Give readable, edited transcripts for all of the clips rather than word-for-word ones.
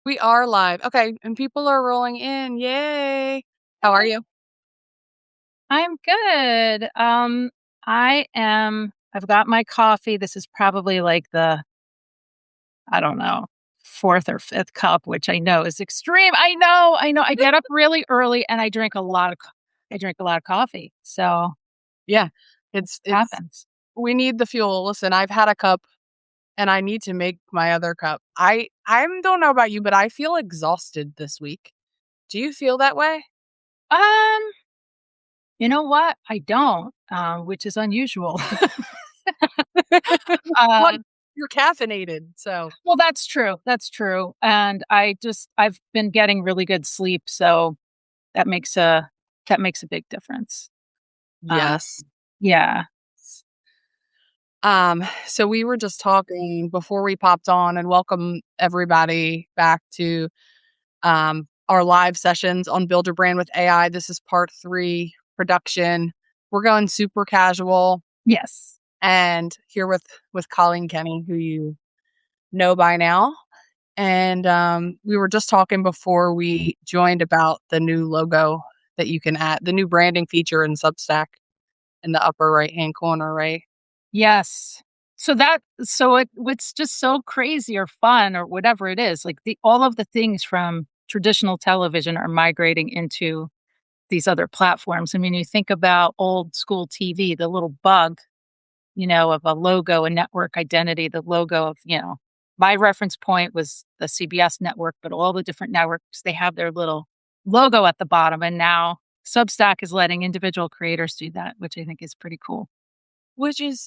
We are live. Okay, and people are rolling in. Yay. How are you? I'm good. I've got my coffee. This is probably like I don't know, fourth or fifth cup, which I know is extreme. I know. I get up really early and I drink a lot of coffee. So Yeah. It's happens. we need the fuel. Listen, I've had a cup and I need to make my other cup. I don't know about you, but I feel exhausted this week. Do you feel that way? Um, you know what? I don't, which is unusual. What? uh, You're caffeinated. So, well, that's true. That's true. And I've been getting really good sleep, so that makes a that makes a big difference. Uh, yes. yeah. So we were just talking before we popped on and welcome everybody back to our live sessions on Build Your Brand with AI. This is part 3 production. We're going super casual Yes. and here with Colleen Kenny, who you know by now. And we were just talking before we joined about the new logo that you can add, the new branding feature in Substack in the upper right hand corner, right? Yes. What's just so crazy or fun or whatever it is, like all of the things from traditional television are migrating into these other platforms. I mean, you think about old school TV, the little bug, of a logo, a network identity, the logo of, my reference point was the CBS network, but all the different networks, they have their little logo at the bottom. And now Substack is letting individual creators do that, which I think is pretty cool.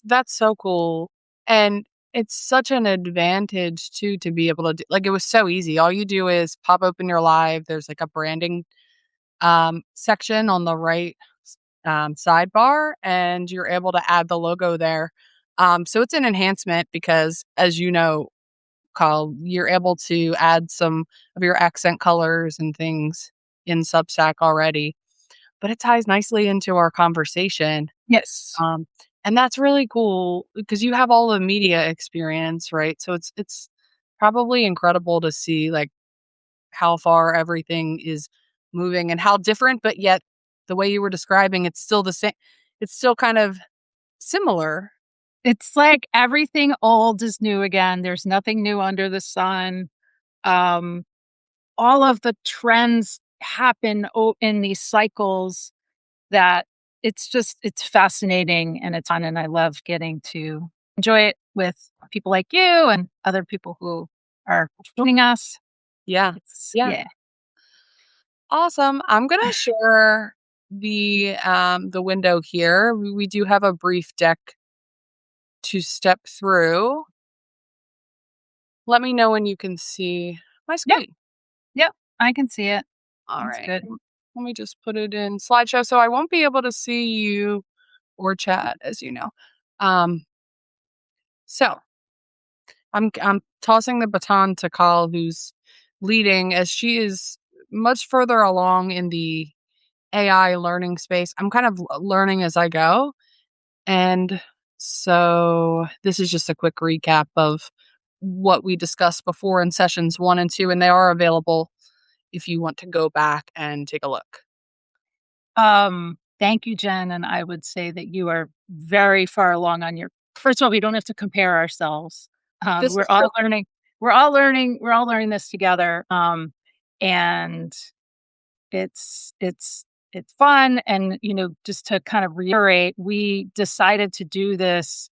That's so cool. And it's such an advantage too to be able to do, like, it was so easy. All you do is pop open your live. There's like a branding section on the right sidebar, and you're able to add the logo there. So it's an enhancement because, as you know, Carl, you're able to add some of your accent colors and things in Substack already, but it ties nicely into our conversation. Yes. Um, and that's really cool because you have all the media experience, right? So it's probably incredible to see like how far everything is moving and how different, but yet the way you were describing, it's still the same. It's still kind of similar. It's like everything old is new again. There's nothing new under the sun. Um, all of the trends happen in these cycles that it's fascinating and it's fun. And I love getting to enjoy it with people like you and other people who are joining us. Yeah. Yeah. Yeah. Awesome. I'm gonna share the window here. We do have a brief deck to step through. Let me know when you can see my Yep. screen. Yep. I can see it. All That's right. good. Let me just put it in slideshow so I won't be able to see you or chat, as you know. Um, so I'm tossing the baton to Carl, who's leading as she is much further along in the AI learning space. I'm kind of learning as I go. And so this is just a quick recap of what we discussed before in sessions 1 and 2, and they are available if you want to go back and take a look. Thank you, Jen. And I would say that you are very far along on your first of all, we don't have to compare ourselves. This We're is true. all learning. We're all learning this together. And it's fun. And just to kind of reiterate, we decided to do this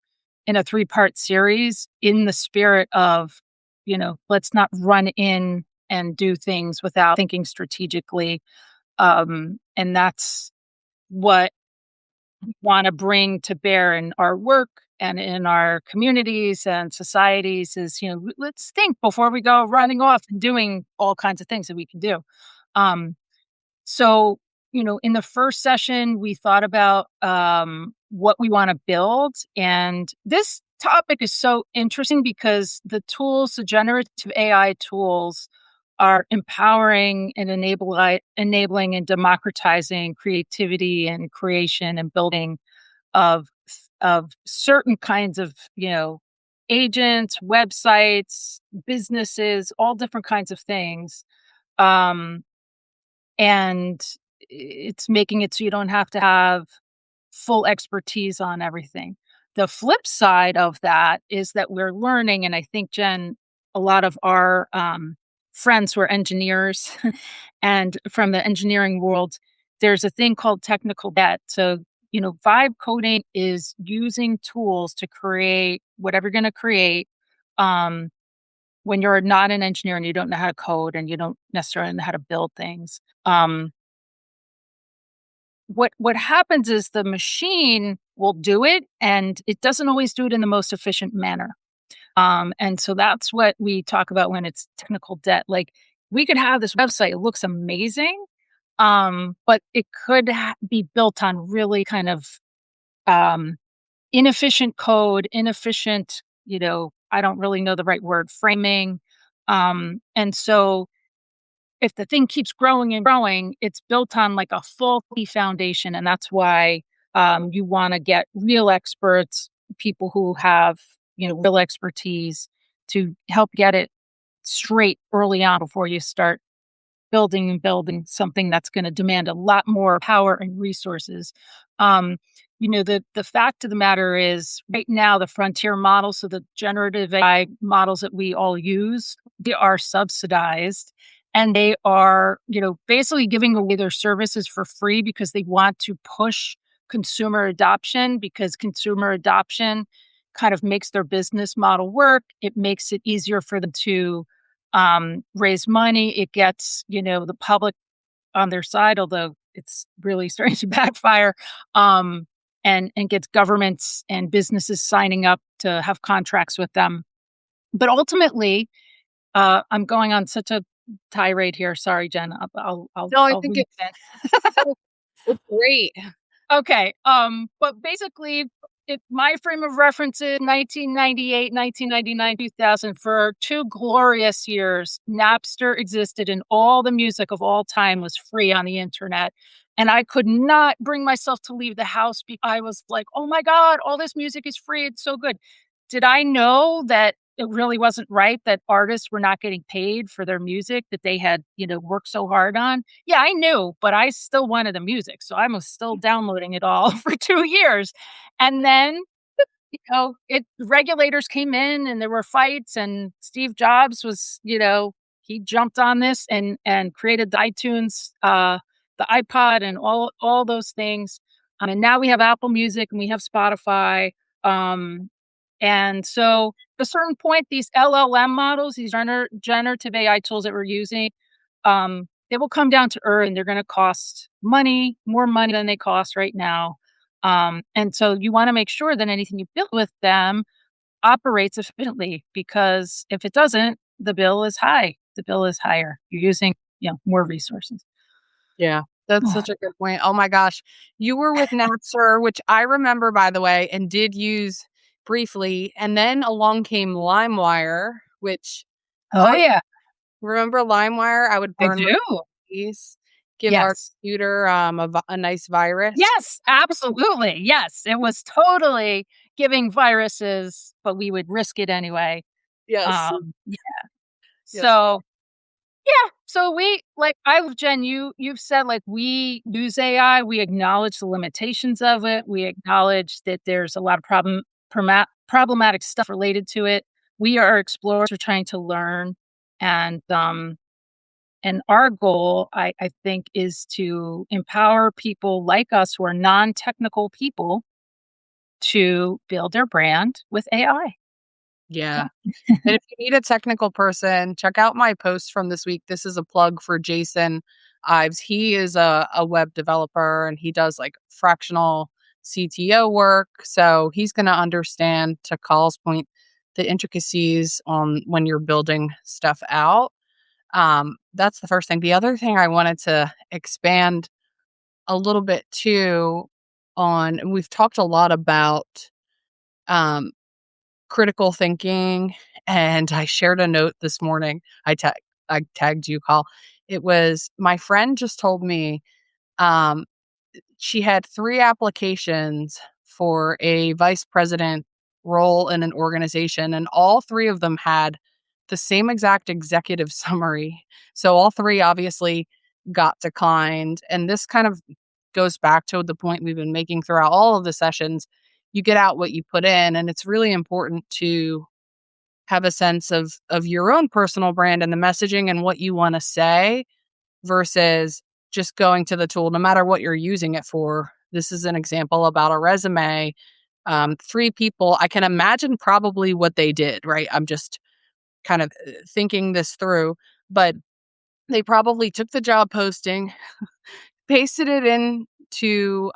in a 3-part series in the spirit of, let's not run in and do things without thinking strategically. And that's what we want to bring to bear in our work and in our communities and societies is, let's think before we go running off and doing all kinds of things that we can do. Um, so, in the first session, we thought about what we want to build. And this topic is so interesting because the generative AI tools are empowering and enabling and democratizing creativity and creation and building of of certain kinds of agents, websites, businesses, all different kinds of things. Um, and it's making it so you don't have to have full expertise on everything. The flip side of that is that we're learning, and I think, Jen, a lot of our friends who are engineers and from the engineering world, there's a thing called technical debt. So, vibe coding is using tools to create whatever you're going to create. Um, when you're not an engineer and you don't know how to code and you don't necessarily know how to build things. What happens is the machine will do it, and it doesn't always do it in the most efficient manner. And so that's what we talk about when it's technical debt. Like, we could have this website, it looks amazing, but it could be built on really kind of um, inefficient code, inefficient, I don't really know the right word, framing. And so if the thing keeps growing and growing, it's built on like a faulty foundation. And that's why you want to get real experts, people who have, real expertise to help get it straight early on before you start building and building something that's going to demand a lot more power and resources. Um, the fact of the matter is, right now, the frontier models, so the generative AI models that we all use, they are subsidized, and they are, basically giving away their services for free because they want to push consumer adoption, because consumer adoption kind of makes their business model work. It makes it easier for them to raise money. It gets, the public on their side, although it's really starting to backfire, and gets governments and businesses signing up to have contracts with them. But ultimately, I'm going on such a tirade here. Sorry, Jen. No, I I'll think read it's it. it's great. Okay. But basically, my frame of reference is 1998, 1999, 2000. For 2 glorious years, Napster existed and all the music of all time was free on the internet. And I could not bring myself to leave the house because I was like, oh my God, all this music is free. It's so good. Did I know that it really wasn't right that artists were not getting paid for their music that they had, worked so hard on? Yeah, I knew, but I still wanted the music, so I was still downloading it all for 2 years. And then, it regulators came in and there were fights, and Steve Jobs was, he jumped on this and created the iTunes, the iPod and all those things. And now we have Apple Music and we have Spotify. Um, and so at a certain point, these LLM models, these generative AI tools that we're using, they will come down to earth and they're going to cost money, more money than they cost right now. And so you want to make sure that anything you build with them operates efficiently, because if it doesn't, the bill is high. The bill is higher. You're using, more resources. Yeah, that's such a good point. Oh my gosh. You were with Napster, which I remember, by the way, and did use briefly. And then along came LimeWire, which Oh, I yeah, remember LimeWire. I would I burn my do. keys, give our Yes. computer a nice virus. Yes, absolutely. Yes, it was totally giving viruses, but we would risk it anyway. Yes. Yeah. Yes. So, yeah, so we like I Jen, you've said, like, we use AI, we acknowledge the limitations of it, we acknowledge that there's a lot of problematic stuff related to it. We are explorers, we're trying to learn, and our goal, I think, is to empower people like us who are non-technical people to build their brand with AI. Yeah. Yeah. And if you need a technical person, check out my post from this week. This is a plug for Jason Ives. He is a web developer and he does like fractional CTO work. So he's going to understand, to Call's point, the intricacies on when you're building stuff out. That's the first thing. The other thing I wanted to expand a little bit too on, and we've talked a lot about um, critical thinking, and I shared a note this morning. I tagged you, Call. It was my friend just told me um, she had 3 applications for a vice president role in an organization, and all 3 of them had the same exact executive summary. So all 3 obviously got declined, and this kind of goes back to the point we've been making throughout all of the sessions. You get out what you put in, and it's really important to have a sense of your own personal brand and the messaging and what you wanna say versus just going to the tool no matter what you're using it for. This is an example about a resume. 3 people, I can imagine probably what they did, right? I'm just kind of thinking this through, but they probably took the job posting, pasted it into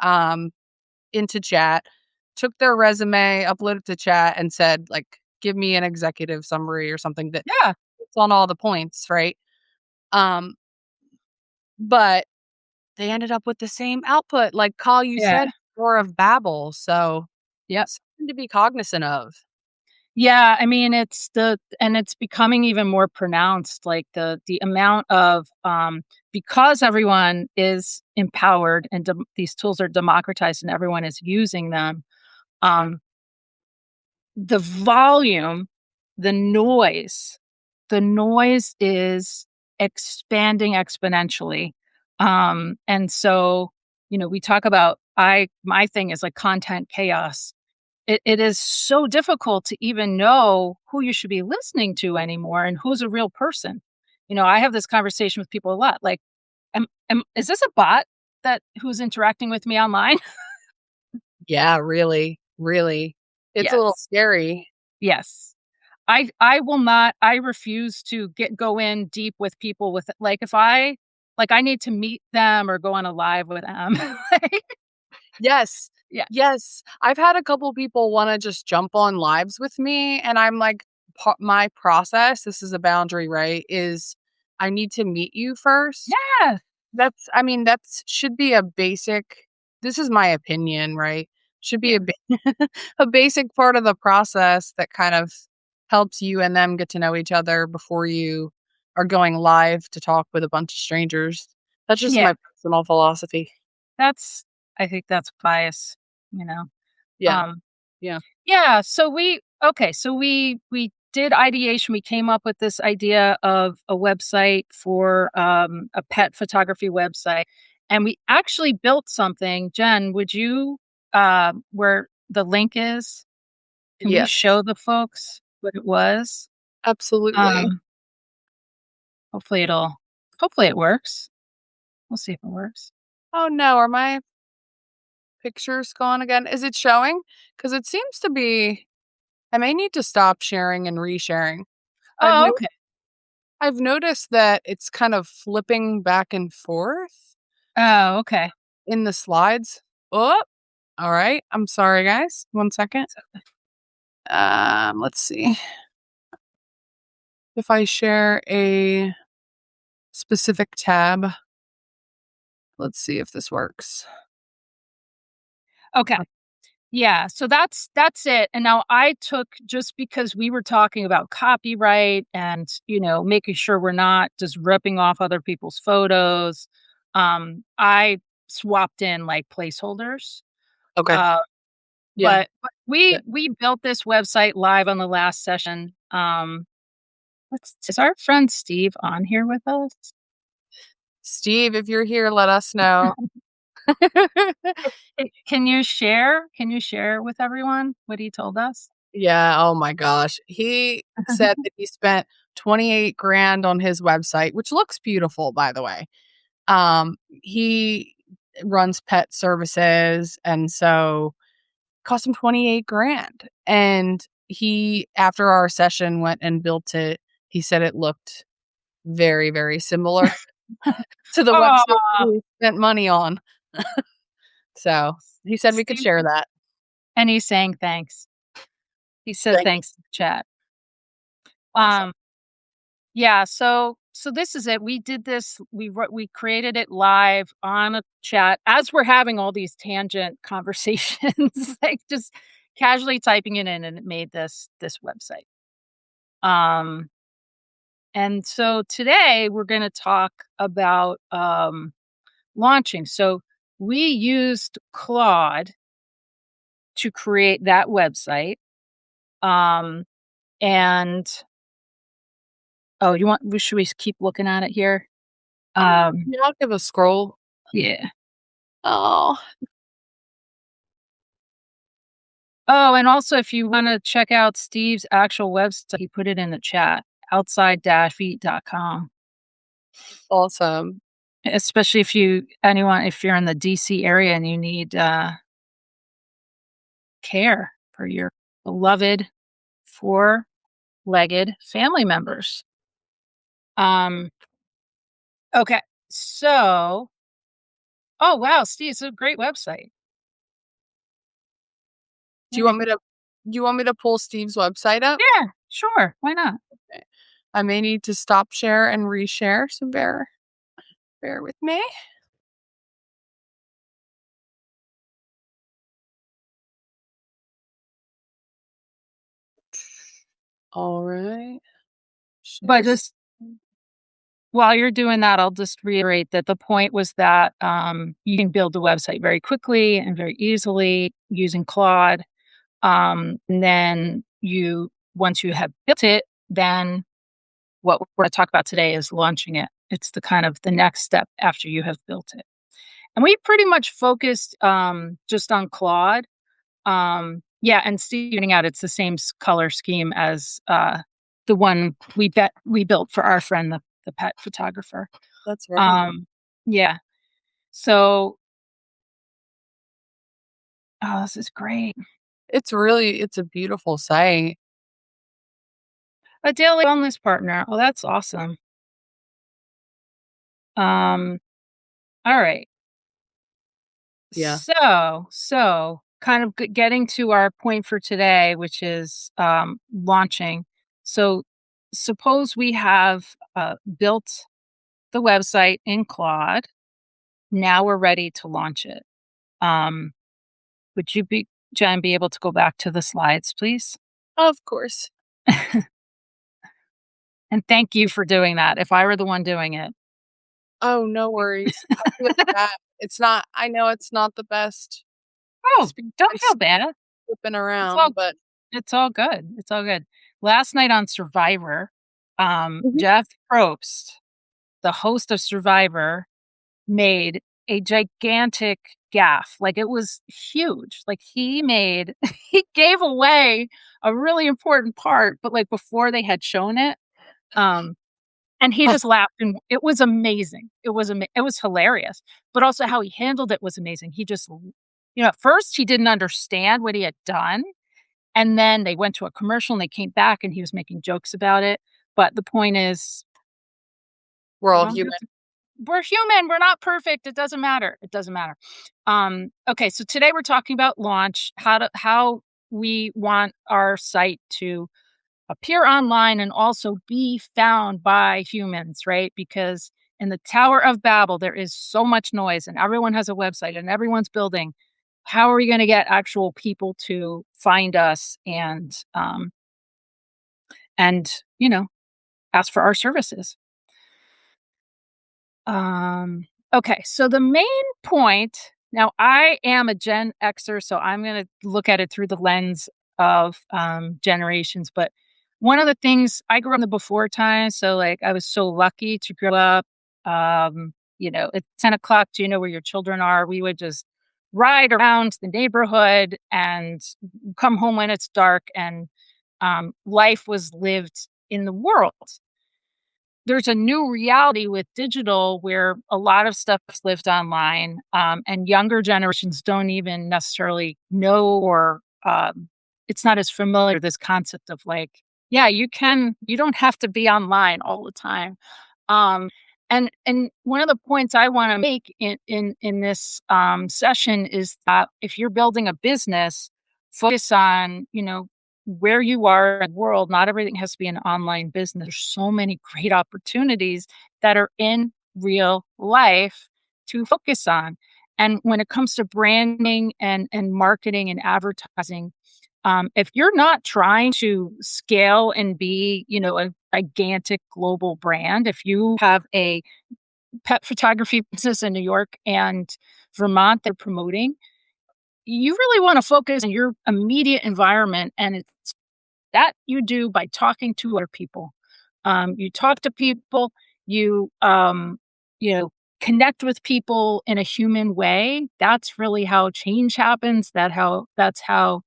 chat, took their resume, uploaded to chat, and said, like, "Give me an executive summary," or something that Yeah. hits on all the points, right? Um, but they ended up with the same output, like Call you Yeah. said, Tower of Babel, so Yep. something to be cognizant of. Yeah, I mean, it's becoming even more pronounced, like, the amount of, because everyone is empowered and these tools are democratized and everyone is using them, um, the volume, the noise the noise is expanding exponentially, and so, we talk about my thing is, like, content chaos. It is so difficult to even know who you should be listening to anymore and who's a real person. I have this conversation with people a lot, like, is this a bot that who's interacting with me online?" Yeah, really, really. It's a little Yes. scary. Yes. I will not I refuse to go in deep with people with like, if I need to meet them or go on a live with them. Like, Yes. yeah. Yes. I've had a couple people wanna just jump on lives with me, and I'm like, my process, this is a boundary, right, is I need to meet you first. Yes. That's I mean, that's should be a basic, this is my opinion, right? Should be Yeah. a basic part of the process that kind of helps you and them get to know each other before you are going live to talk with a bunch of strangers. That's just Yeah. my personal philosophy. That's I think that's bias, you know? Yeah. Um, Yeah. yeah, so we did ideation, we came up with this idea of a website for, a pet photography website, and we actually built something. Jen, would you, where the link is, can we Yes. show the folks what it was? Absolutely. Um, hopefully it works. We'll see if it works. Oh, no, are my pictures gone again? Is it showing? Because it seems to be, I may need to stop sharing and resharing. I've Oh, no okay. I've noticed that it's kind of flipping back and forth Oh, okay. in the slides. Oh, alright. I'm sorry, guys. 1 second. So Let's see. If I share a specific tab, let's see if this works. okay. Yeah, so that's it, and now I took just because we were talking about copyright and, making sure we're not just ripping off other people's photos, I swapped in, like, placeholders, Okay. uh, Yeah. but we Good. we built this website live on the last session, let's is our friend Steve on here with us? Steve, if you're here, let us know. Can you share with everyone what he told us? Yeah, oh my gosh. He said that he spent 28 grand on his website, which looks beautiful, by the way. He runs pet services, and so cost him 28 grand. And he, after our session, went and built it. He said it looked very, very similar to the website Aw, he spent money on. So, he said we could Steve share that. and he's saying thanks. He said Thank you. thanks in the chat. Awesome. Um, yeah, so this is it. We did this, we created it live on a chat as we're having all these tangent conversations, like, just casually typing it in, and it made this website. Um, and so today we're gonna talk about, launching. So we used Claude to create that website. Um, and oh, you want? Should we keep looking at it here? Yeah, I'll give a scroll. Yeah. Oh, Oh, and also if you want to check out Steve's actual website, he put it in the chat, outside-feet.com. awesome. Especially if you're in the DC area and you need care for your beloved four-legged family members. Um okay. So, oh wow, Steve, it's a great website. Do you Yeah. want me to pull Steve's website up? Yeah, sure. Why not? Okay. I may need to stop share and reshare, so bear with me. All right. But Share. just while you're doing that, I'll just reiterate that the point was that you can build a website very quickly and very easily using Claude. And then once you have built it, then what we're going to talk about today is launching it. It's the kind of the next step after you have built it. And we pretty much focused just on Claude. Yeah, and Stevening out, it's the same color scheme as the one we built for our friend, the pet photographer. That's right. Um, yeah. So, oh, this is great. It's a beautiful site. A daily wellness partner. Oh, that's awesome. Um, all right. Yeah. So kind of getting to our point for today, which is launching. So, suppose we have built the website in Claude. Now we're ready to launch it. Um, would you be, Jen, be able to go back to the slides, please? Of course. And thank you for doing that. If I were the one doing it, Oh, no worries. I feel bad. I know it's not the best oh, speed don't and feel bad. flipping It's all around, but It's all good. It's all good. Last night on Survivor, Mhm. Jeff Probst, the host of Survivor, made a gigantic gaffe. Like it was huge. Like he gave away a really important part, but like before they had shown it, um, and he just laughed and it was amazing. It was hilarious, but also how he handled it was amazing. At first he didn't understand what he had done, and then they went to a commercial and they came back and he was making jokes about it. But the point is, We're you all don't human. have to we're human, we're not perfect. It doesn't matter. It doesn't matter. Okay, so today we're talking about launch, how we want our site to appear online and also be found by humans, right? Because in the Tower of Babel, there is so much noise and everyone has a website and everyone's building. How are we going to get actual people to find us and ask for our services? Okay, so the main point, now I am a Gen Xer, so I'm going to look at it through the lens of generations. But one of the things I grew up in the before times, so like I was so lucky to grow up. At 10 o'clock, do you know where your children are? We would just ride around the neighborhood and come home when it's dark, and life was lived in the world. There's a new reality with digital where a lot of stuff is lived online, and younger generations don't even necessarily know, or it's not as familiar, this concept of like, yeah, you don't have to be online all the time. um, and one of the points I want to make in this session is that if you're building a business, focus on where you are in the world. Not everything has to be an online business. There's so many great opportunities that are in real life to focus on. And when it comes to branding and marketing and advertising, if you're not trying to scale and be, a gigantic global brand, if you have a pet photography business in New York and Vermont they're promoting, you really want to focus on your immediate environment and its That you do by talking to other people. You talk to people, you, you know, connect with people in a human way. That's really how change happens. That's how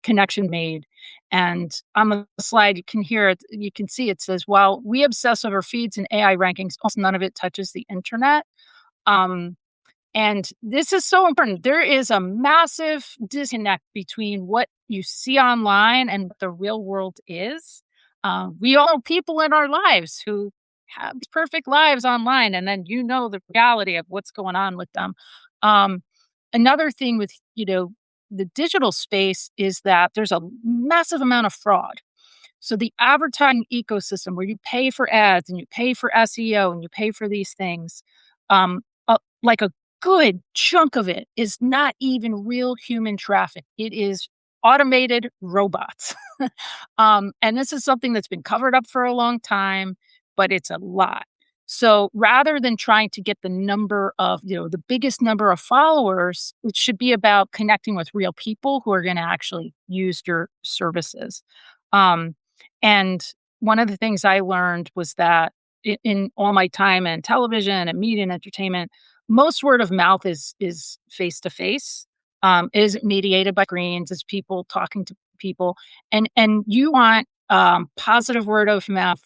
connection made. And on the slide, you can hear it, you can see it says, while we obsess over feeds and AI rankings, almost none of it touches the internet. Um, and this is so important. There is a massive disconnect between what you see online and what the real world is. We all know people in our lives who have these perfect lives online, and then you know the reality of what's going on with them. Um, Another thing with the digital space is that there's a massive amount of fraud. So the advertising ecosystem where you pay for ads and you pay for SEO and you pay for these things, like a good chunk of it is not even real human traffic. It is automated robots. And this is something that's been covered up for a long time, but it's a lot. So rather than trying to get the number of, the biggest number of followers, it should be about connecting with real people who are going to actually use your services. Um, and one of the things I learned was that in all my time in television and media and entertainment, most word of mouth is face to face. Is mediated by screens, is people talking to people, and you want positive word of mouth.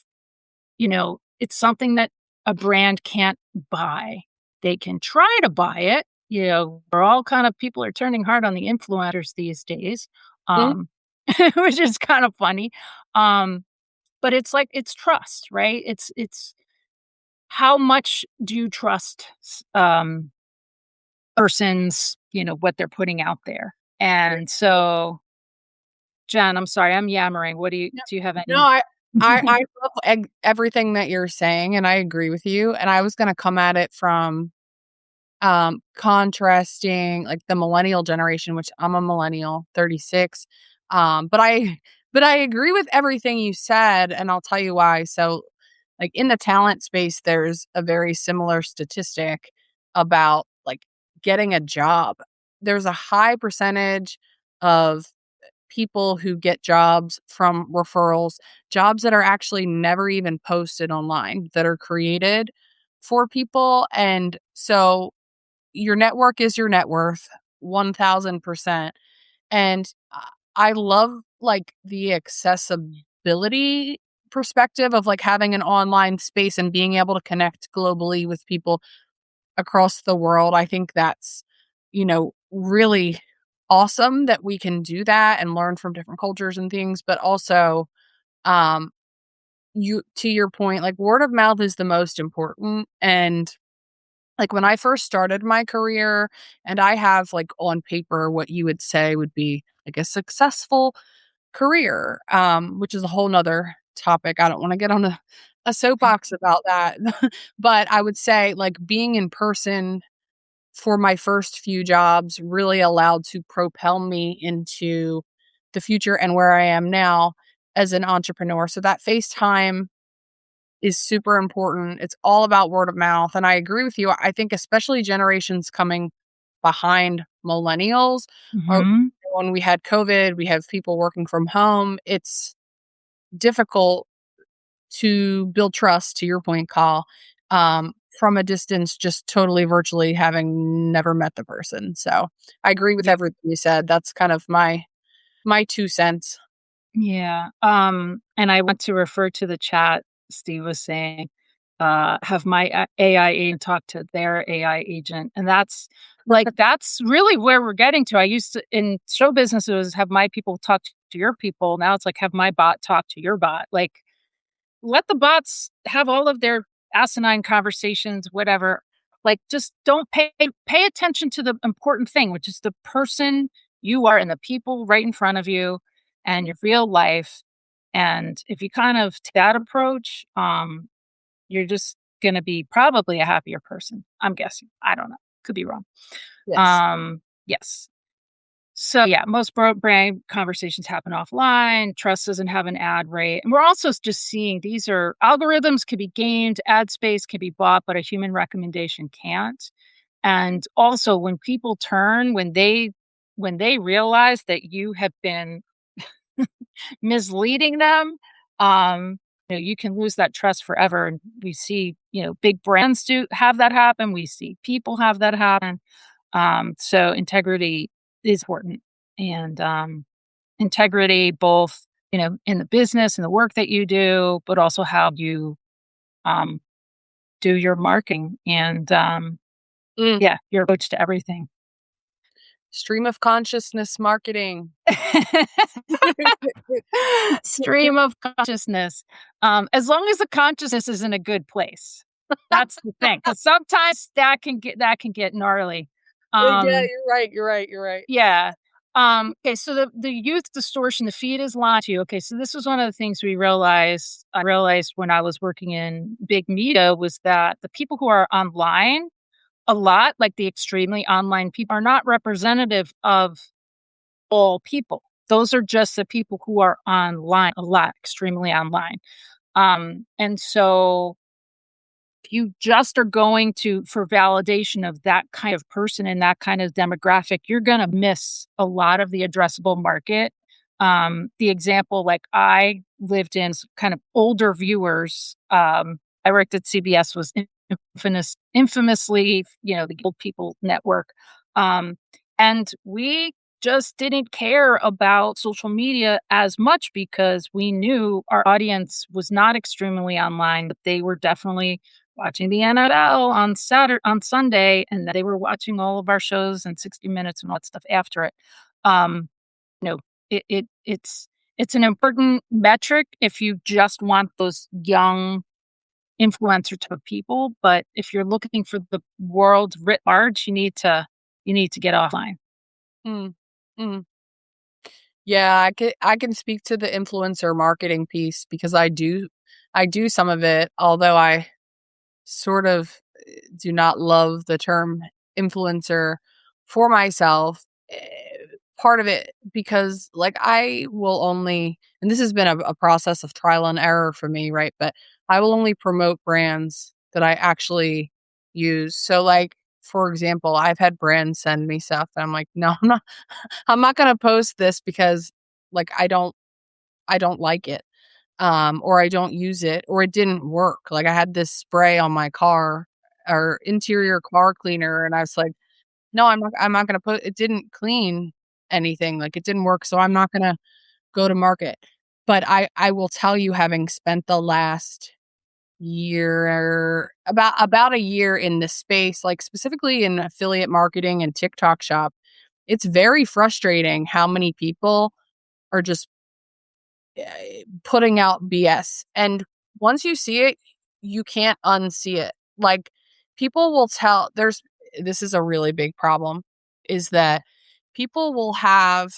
It's something that a brand can't buy. They can try to buy it. We're all kind of people are turning hard on the influencers these days, Mhm. um, which is kind of funny. Um, but it's like it's trust, right? It's how much do you trust person's, what they're putting out there. And so, Jen, I'm sorry, I'm yammering. What No, do you have no, any I love everything that you're saying, and I agree with you, and I was gonna come at it from, contrasting, like, the millennial generation, which I'm a millennial, 36, but I agree with everything you said, and I'll tell you why. So, like, in the talent space, there's a very similar statistic about, like, getting a job. There's a high percentage of people who get jobs from referrals, jobs that are actually never even posted online, that are created for people, and so your network is your net worth, 1000%, and I love, like, the accessibility perspective of, like, having an online space and being able to connect globally with people across the world. I think that's, really awesome that we can do that and learn from different cultures and things, but also, um, you to your point, like, word of mouth is the most important, and, like, when I first started my career and I have, like, on paper what you would say would be, like, a successful career, which is a whole 'nother topic. I don't wanna get on a soapbox about that, but I would say, like, being in person for my first few jobs really allowed to propel me into the future and where I am now as an entrepreneur. So that face time is super important. It's all about word of mouth. And I agree with you. I think especially generations coming behind millennials are Mhm. when we had COVID, we have people working from home. It's difficult to build trust, to your point, Call, from a distance, just totally virtually having never met the person. So I agree with Yep. everything you said. That's kind of my 2 cents. Yeah, and I want to refer to the chat Steve was saying, have my AI agent talk to their AI agent, and that's really where we're getting to. I used to in show business, it was have my people talk to your people, now it's like have my bot talk to your bot, like let the bots have all of their asinine conversations, whatever. Like, just don't pay attention to the important thing, which is the person you are and the people right in front of you and your real life. And if you kind of take that approach, you're just gonna be probably a happier person. I'm guessing. I don't know. Could be wrong. Yes. Yes. So yeah, most brand conversations happen offline. Trust doesn't have an ad rate. And we're also just seeing these are algorithms can be gamed, ad space can be bought, but a human recommendation can't. And also when people turn, when they realize that you have been misleading them, you can lose that trust forever. And we see, big brands do have that happen. We see people have that happen. So integrity is important, and integrity both, in the business and the work that you do, but also how you um, do your marketing and Mm. yeah, your approach to everything. Stream of consciousness marketing. Stream of consciousness. As long as the consciousness is in a good place. That's the thing. Because sometimes that can get gnarly. Yeah, Um, you're right, you're right, you're right. yeah. Okay, so the youth distortion, the feed is lying to you. Okay, so this was one of the things I realized when I was working in big media was that the people who are online a lot, like the extremely online people, are not representative of all people. Those are just the people who are online a lot, extremely online. And so if you just are going to for validation of that kind of person and that kind of demographic, you're going to miss a lot of the addressable market. The example, like I lived in kind of older viewers. I worked at CBS, was infamously, the old people network. Um, and we just didn't care about social media as much because we knew our audience was not extremely online, but they were definitely watching the NFL on Sunday, and that they were watching all of our shows and 60 Minutes and all that stuff after it. Um, you know, it's an important metric if you just want those young influencer type of people, but if you're looking for the world writ large, you need to get offline. Mm, mm. Yeah, I can speak to the influencer marketing piece because I do some of it, although I sort of do not love the term influencer for myself. Part of it because like I will only, and this has been a process of trial and error for me, right? But I will only promote brands that I actually use. So like for example, I've had brands send me stuff and I'm like, no, I'm not gonna post this because like I don't like it. Or I don't use it, or it didn't work. Like I had this spray on my car or interior car cleaner, and I was like, "No, I'm not gonna put it didn't clean anything, like, it didn't work, so I'm not gonna go to market." But I will tell you, having spent the last year about a year in this space, like, specifically in affiliate marketing and TikTok shop, it's very frustrating how many people are just putting out BS. And once you see it, you can't unsee it. Like people will tell this is a really big problem is that people will have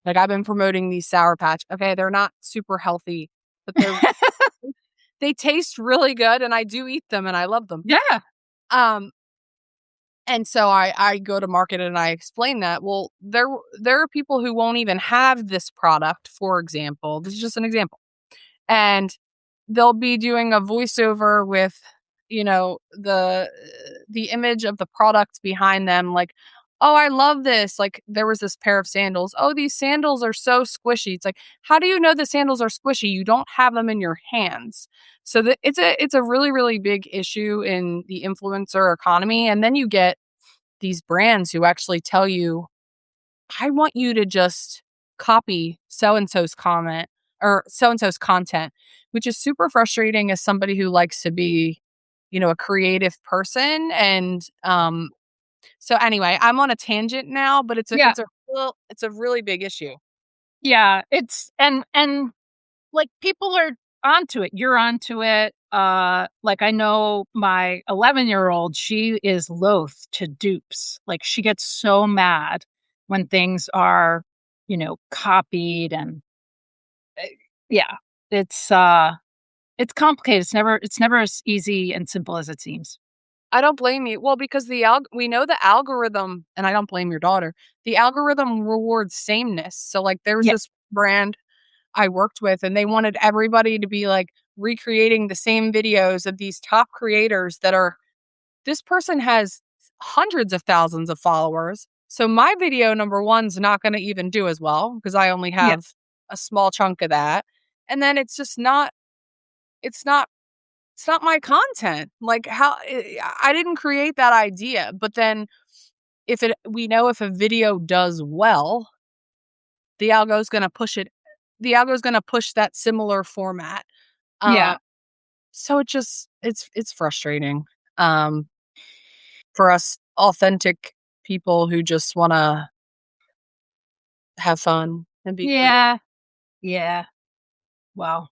like I've been promoting these sour patch. Okay, they're not super healthy, but they taste really good and I do eat them and I love them. Yeah. Um and so I go to market and I explain that. Well, there are people who won't even have this product, for example. This is just an example and they'll be doing a voiceover with the image of the product behind them like, oh, I love this. Like there was this pair of sandals. Oh, these sandals are so squishy. It's like, how do you know the sandals are squishy? You don't have them in your hands. So it's a really really big issue in the influencer economy. And then you get these brands who actually tell you, I want you to just copy so and so's comment or so and so's content, which is super frustrating as somebody who likes to be, a creative person. And so anyway, I'm on a tangent now, but Yeah. it's a really big issue. Yeah. It's and like people are onto it. You're onto it. Like I know my 11-year-old, she is loath to dupes. Like she gets so mad when things are, copied and uh, yeah. It's it's complicated. It's never as easy and simple as it seems. I don't blame you. Well, because we know the algorithm, and I don't blame your daughter. The algorithm rewards sameness. So like there was Yeah. this brand I worked with, and they wanted everybody to be like recreating the same videos of these top creators that are this person has hundreds of thousands of followers. So my video number one's not going to even do as well because I only Yeah. have a small chunk of that, and then it's just not it's not it's not my content. Like, how I didn't create that idea, but then if it we know if a video does well, the algo's gonna push it the algo's gonna push that similar format. Yeah. So it's frustrating, um, for us authentic people who just wanna have fun and be creative. Yeah. Yeah. Wow.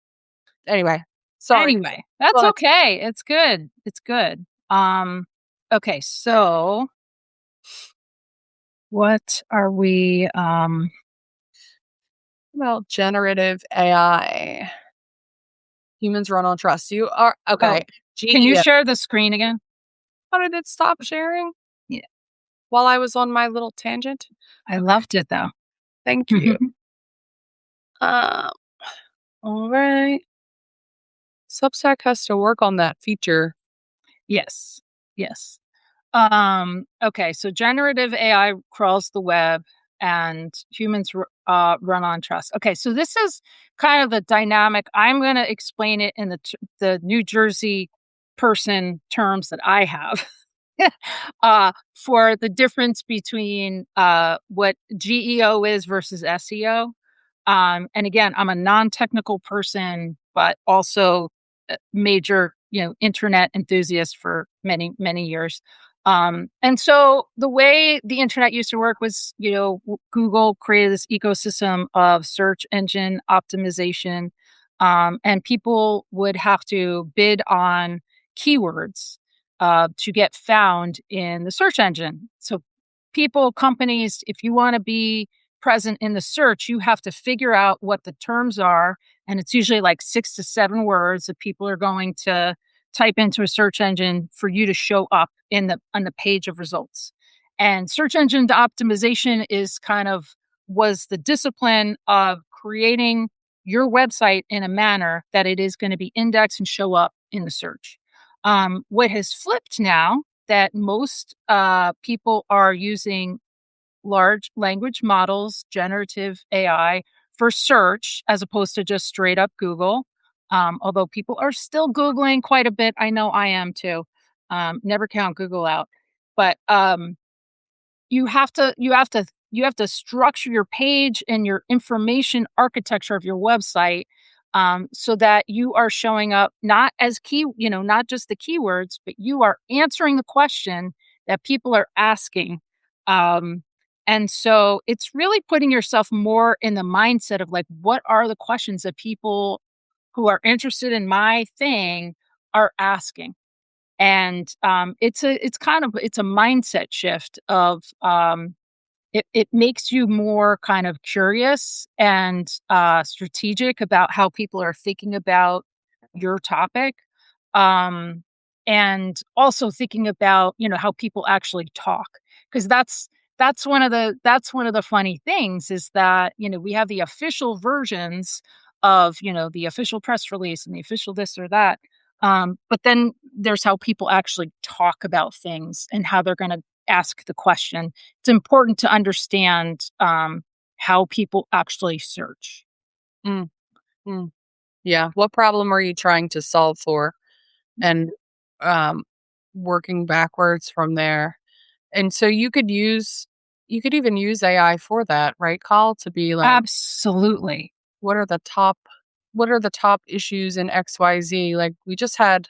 Anyway, sorry. Anyway, Go that's ahead. okay. It's good. It's good. Okay, so what are we About generative AI. Humans run on trust. You are oh, okay. can you GEO. share the screen again? How did it stop sharing Yeah. while I was on my little tangent? I Okay, loved it though. thank you. Um, all right. Substack has to work on that feature. Yes. Yes. Okay, so generative AI crawls the web and humans run on trust. Okay, so this is kind of the dynamic. I'm going to explain it in the New Jersey person terms that I have. For the difference between what GEO is versus SEO. And again, I'm a non-technical person, but also a major, internet enthusiast for many, many years. And so the way the internet used to work was, Google created this ecosystem of search engine optimization, and people would have to bid on keywords to get found in the search engine. So, people, companies, if you want to be present in the search, you have to figure out what the terms are. And it's usually like 6 to 7 words that people are going to type into a search engine for you to show up on the page of results. And search engine optimization is kind of was the discipline of creating your website in a manner that it is going to be indexed and show up in the search. What has flipped now that most people are using large language models, generative AI for search as opposed to just straight up Google. Although people are still Googling quite a bit. I know I am too. Never count Google out. But you have to structure your page and your information architecture of your website, so that you are showing up not as not just the keywords, but you are answering the question that people are asking. Um, and so it's really putting yourself more in the mindset of like, what are the questions that people who are interested in my thing are asking? And it's a mindset shift of it makes you more kind of curious and strategic about how people are thinking about your topic, um, and also thinking about how people actually talk, because that's one of the funny things is that we have the official versions of the official press release and the official this or that, but then there's how people actually talk about things and how they're going to ask the question. It's important to understand how people actually search. Mm, mm. Yeah. What problem are you trying to solve for? And um, working backwards from there. And so you could even use AI for that, right, Call to be like, Absolutely. what are the top what are the top issues in XYZ? Like we just had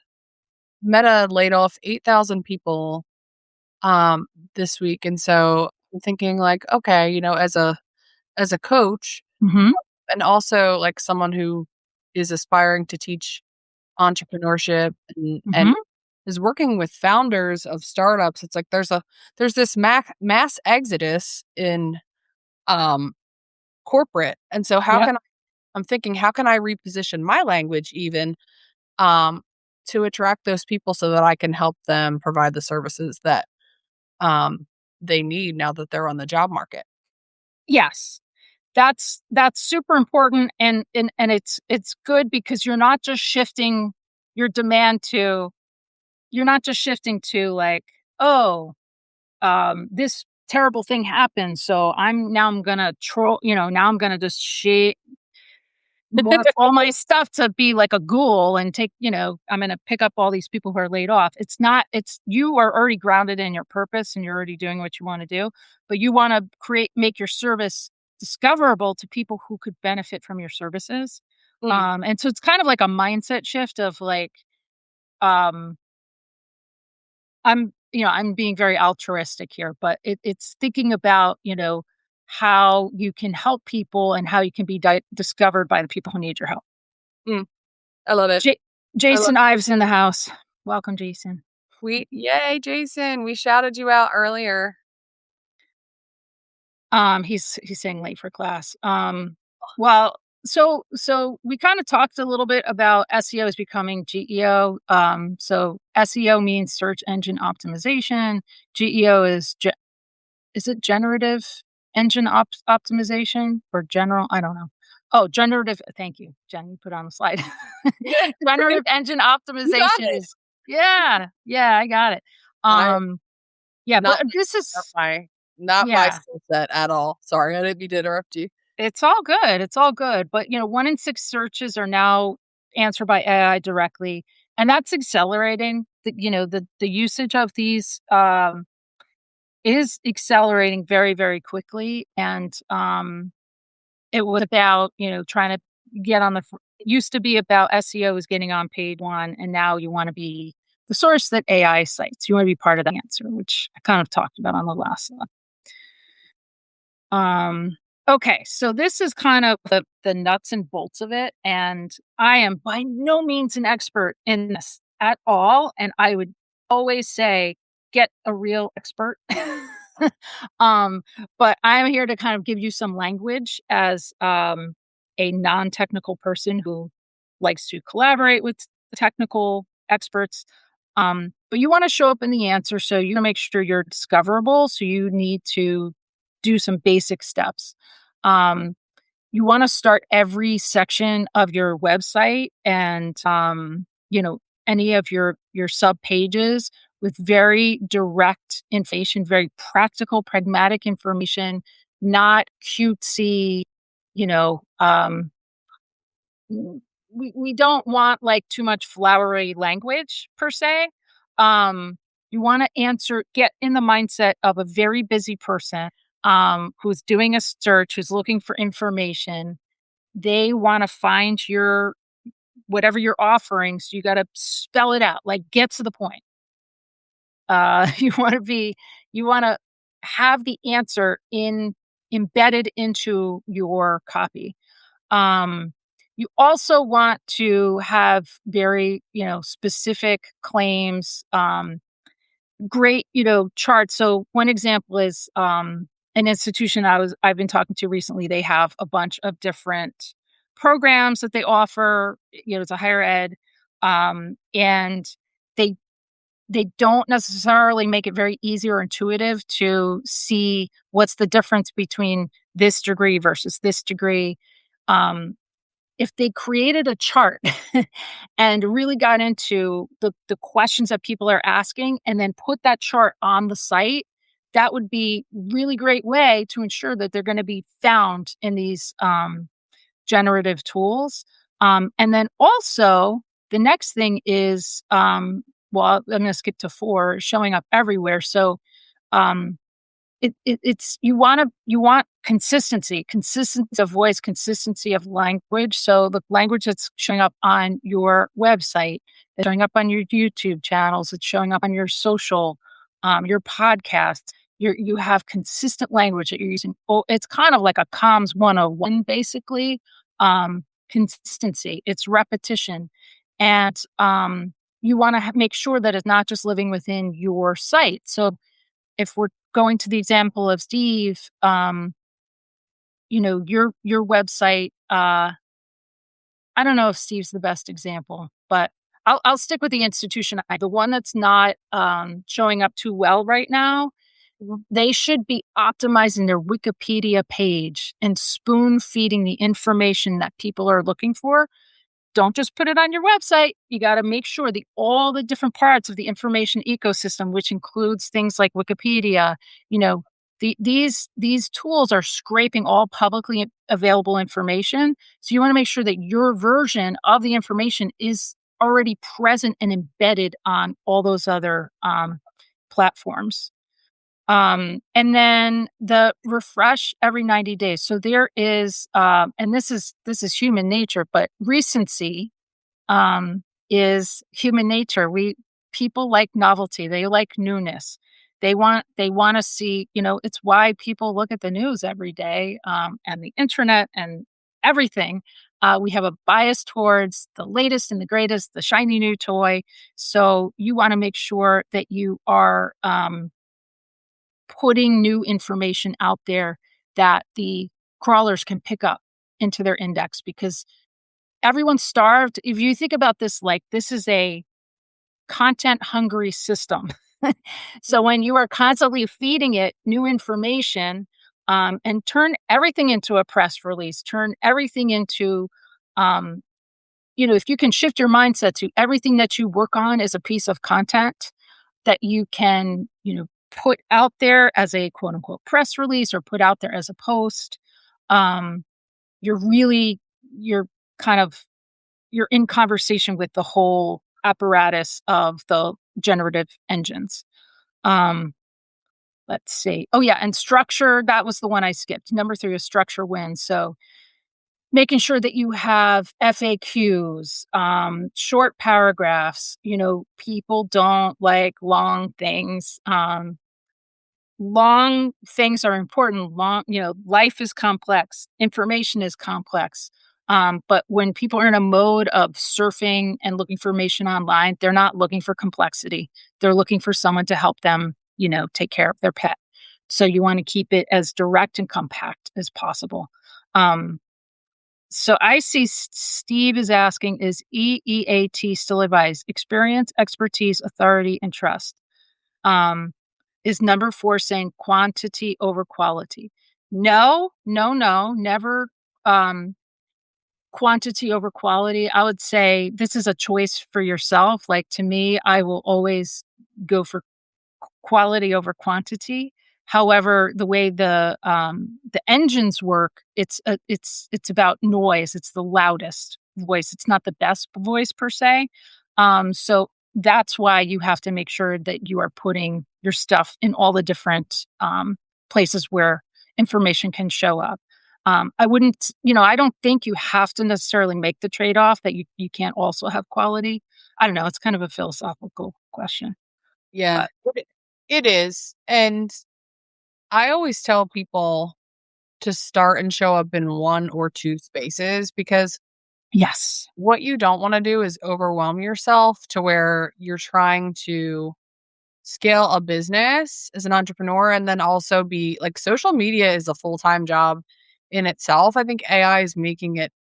Meta laid off 8,000 people this week. And so I'm thinking like, okay, as a coach Hmm. and also like someone who is aspiring to teach entrepreneurship and Hmm. is working with founders of startups. It's like there's this mass exodus in um corporate. And so Yep. I'm thinking how can I reposition my language even um to attract those people so that I can help them provide the services that um they need now that they're on the job market. Yes. That's super important, and it's good because your demand to you're not just shifting to like, oh, this terrible thing happened, so I'm gonna troll, now I'm gonna just want all my stuff to be like a ghoul and take, I'm going to pick up all these people who are laid off. It's not, it's, you are already grounded in your purpose and you're already doing what you want to do, but you want to make your service discoverable to people who could benefit from your services. Mm, And so it's kind of like a mindset shift of like, um, I'm being very altruistic here, but it's thinking about, how you can help people and how you can be discovered by the people who need your help. mm, I love it. Ja I love Jason Ives in the house. Welcome, Jason. yay, Jason. We shouted you out earlier. He's staying late for class. Well, so we kind of talked a little bit about SEO is becoming GEO. So SEO means search engine optimization. GEO is it generative engine optimization or general? I don't know. Oh, generative. Thank you, Jen. You put it on the slide. Generative engine You got optimization it. is yeah, I got it. I Um, yeah, not but this not is my yeah, skill set at all. Sorry, I didn't mean to interrupt you. it's all good. It's all good. But 1 in 6 searches are now answered by AI directly, and that's accelerating. The usage of these is accelerating very, very quickly, and it was about, trying to get on the used to be about SEO is getting on page 1, and now you wanna be the source that AI cites. You wanna be part of the answer, which I kind of talked about on the last one. Okay, so this is kind of the nuts and bolts of it, and I am by no means an expert in this at all, and I would always say, get a real expert. Um, but I'm here to kind of give you some language as, a non-technical person who likes to collaborate with the technical experts. But you wanna show up in the answer, so you wanna make sure you're discoverable, so you need to do some basic steps. Um, you want to start every section of your website and any of your sub pages with very direct information, very practical, pragmatic information, not cutesy, you know, we don't want like too much flowery language per se. You want to get in the mindset of a very busy person who's doing a search, who's looking for information. They want to find your whatever you're offering. So you got to spell it out, like get to the point. You want to you want to have the answer embedded into your copy. You also want to have very, specific claims, great, charts. So one example is an institution I've been talking to recently. They have a bunch of different programs that they offer, it's a higher ed, and they they don't necessarily make it very easy or intuitive to see what's the difference between this degree versus this degree. Um, if they created a chart and really got into the questions that people are asking and then put that chart on the site, that would be really great way to ensure that they're going to be found in these generative tools. And then also the next thing is, well, I'm going to skip to 4, showing up everywhere. So um, it's you want consistency of voice, consistency of language. So the language that's showing up on your website, that's showing up on your YouTube channels, it's showing up on your social, your podcast. You have consistent language that you're using. Oh, it's kind of like a comms 101, basically. Consistency, it's repetition, and you want to make sure that it's not just living within your site. So if we're going to the example of Steve, your website, I don't know if Steve's the best example, but I'll stick with the institution. The one that's not showing up too well right now, they should be optimizing their Wikipedia page and spoon feeding the information that people are looking for. Don't just put it on your website. You got to make sure that all the different parts of the information ecosystem, which includes things like Wikipedia, you know, These tools are scraping all publicly available information, so you want to make sure that your version of the information is already present and embedded on all those other platforms. And then the refresh every 90 days. So there is, and this is human nature, but recency is human nature. We People like novelty. They like newness. They want to see. It's why people look at the news every day, and the internet and everything. We have a bias towards the latest and the greatest, the shiny new toy. So you want to make sure that you are putting new information out there that the crawlers can pick up into their index, because everyone's starved. If you think about this, like, this is a content hungry system. So when you are constantly feeding it new information, and turn everything into a press release, turn everything into, um, if you can shift your mindset to everything that you work on is a piece of content that you can, put out there as a quote unquote press release, or put out there as a post. Um, you're really, you're kind of, you're in conversation with the whole apparatus of the generative engines. Um, let's see. Oh yeah, and structure, that was the one I skipped. Number 3 is structure wins. So making sure that you have FAQs, short paragraphs. People don't like long things. Long things are important. Life is complex, information is complex. But when people are in a mode of surfing and looking for information online, they're not looking for complexity. They're looking for someone to help them, take care of their pet. So you want to keep it as direct and compact as possible. Um, so I see Steve is asking, is EEAT still advised? Experience, expertise, authority, and trust. Is number 4 saying quantity over quality? No, no, no, never. Quantity over quality. I would say this is a choice for yourself. Like, to me, I will always go for quality over quantity. However, the way the engines work, it's about noise. It's the loudest voice. It's not the best voice per se. So that's why you have to make sure that you are putting your stuff in all the different places where information can show up. I wouldn't, I don't think you have to necessarily make the trade off that you can't also have quality. I don't know. It's kind of a philosophical question, Yeah, but it is. And I always tell people to start and show up in 1 or 2 spaces, because yes. what you don't want to do is overwhelm yourself to where you're trying to scale a business as an entrepreneur, and then also be like, social media is a full-time job in itself. I think AI is making it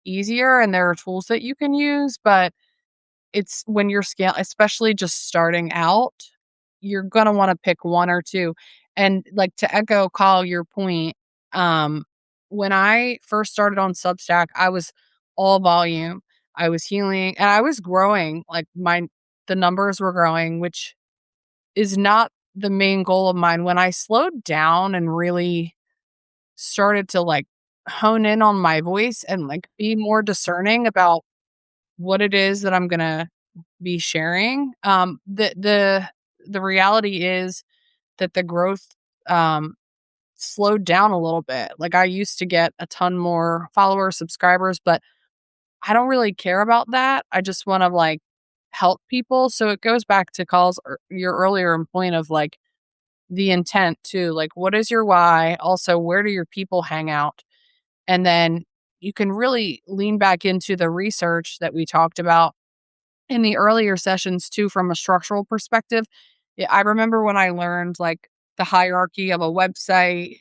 easier, and there are tools that you can use, but it's when you're especially just starting out, you're gonna wanna pick 1 or 2. And, like, to echo, Kyle, your point, um, when I first started on Substack, I was all volume. I was healing, and I was growing, like, the numbers were growing, which is not the main goal of mine. When I slowed down and really started to, like, hone in on my voice and, like, be more discerning about what it is that I'm gonna be sharing, the reality is that the growth, um, slowed down a little bit. Like, I used to get a ton more followers, subscribers, but I don't really care about that. I just wanna, like, help people. So it goes back to your earlier point of, like, the intent too. Like, what is your why? Also, where do your people hang out? And then you can really lean back into the research that we talked about in the earlier sessions too, from a structural perspective. Yeah, I remember when I learned, like, the hierarchy of a website,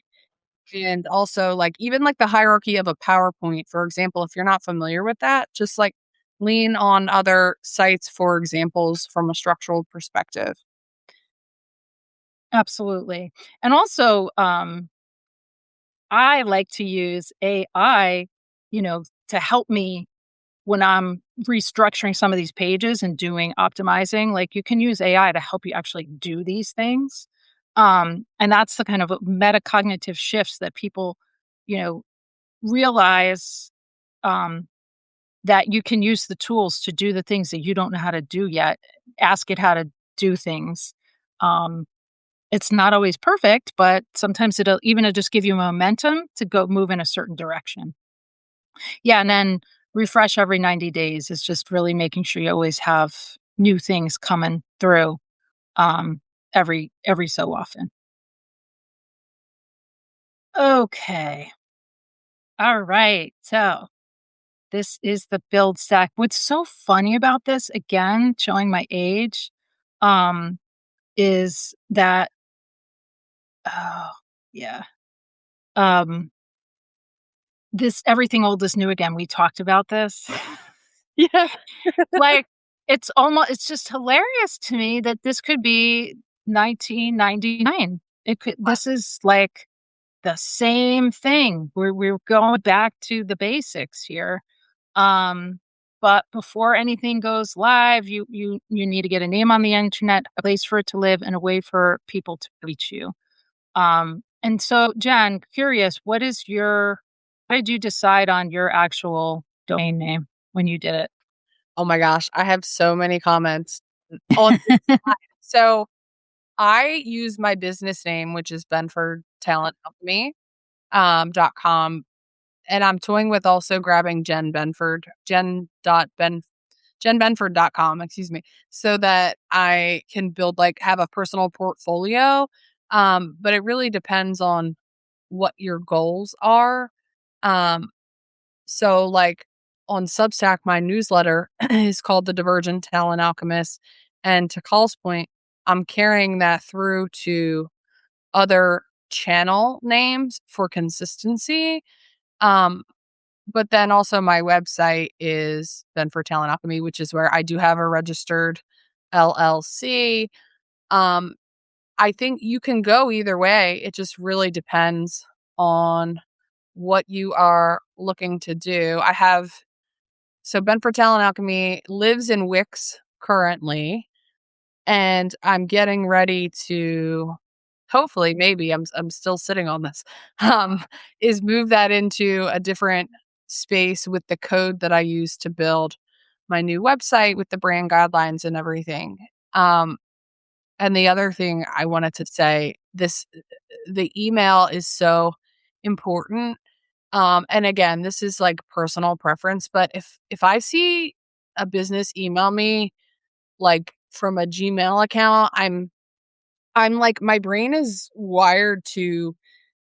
and also, like, even, like, the hierarchy of a PowerPoint, for example. If you're not familiar with that, just, like, lean on other sites for examples from a structural perspective. Absolutely. And also, I like to use AI, to help me when I'm restructuring some of these pages and doing optimizing. Like, you can use AI to help you actually do these things. And that's the kind of metacognitive shifts that people, you know, realize, um, that you can use the tools to do the things that you don't know how to do yet. Ask it how to do things. Um, it's not always perfect, but sometimes it'll just give you momentum to go move in a certain direction. Yeah, and then refresh every 90 days is just really making sure you always have new things coming through, um, every so often. Okay. All right. So this is the build stack. What's so funny about this, again, showing my age, um, is that, oh, yeah. Um, this everything old is new again. We talked about this. Yeah. Like, it's just hilarious to me that this could be 1999. This is like the same thing. We're going back to the basics here. Um, but before anything goes live, you need to get a name on the internet, a place for it to live, and a way for people to reach you. And so, Jen, curious, how did you decide on your actual domain name when you did Oh my gosh, I have so many comments on this side. So, I use my business name, which is Benford Talent Alchemy, .com, and I'm toying with also grabbing Jen Benford, jenbenford.com, excuse me, so that I can build, like, have a personal portfolio. But it really depends on what your goals are. Um, so, like, on Substack, my newsletter is called The Divergent Talent Alchemist, and to Call's point, I'm carrying that through to other channel names for consistency. Um, but then also my website is then for Talent Alchemy, which is where I do have a registered LLC. Um, I think you can go either way. It just really depends on what you are looking to do. Ben for Talent Alchemy lives in Wix currently, and I'm getting ready to hopefully, maybe I'm still sitting on this, um, is move that into a different space with the code that I use to build my new website with the brand guidelines and everything. Um, and the other thing I wanted to say, the email is so important. And again, this is like personal preference, but if I see a business email me like from a Gmail account, I'm like, my brain is wired to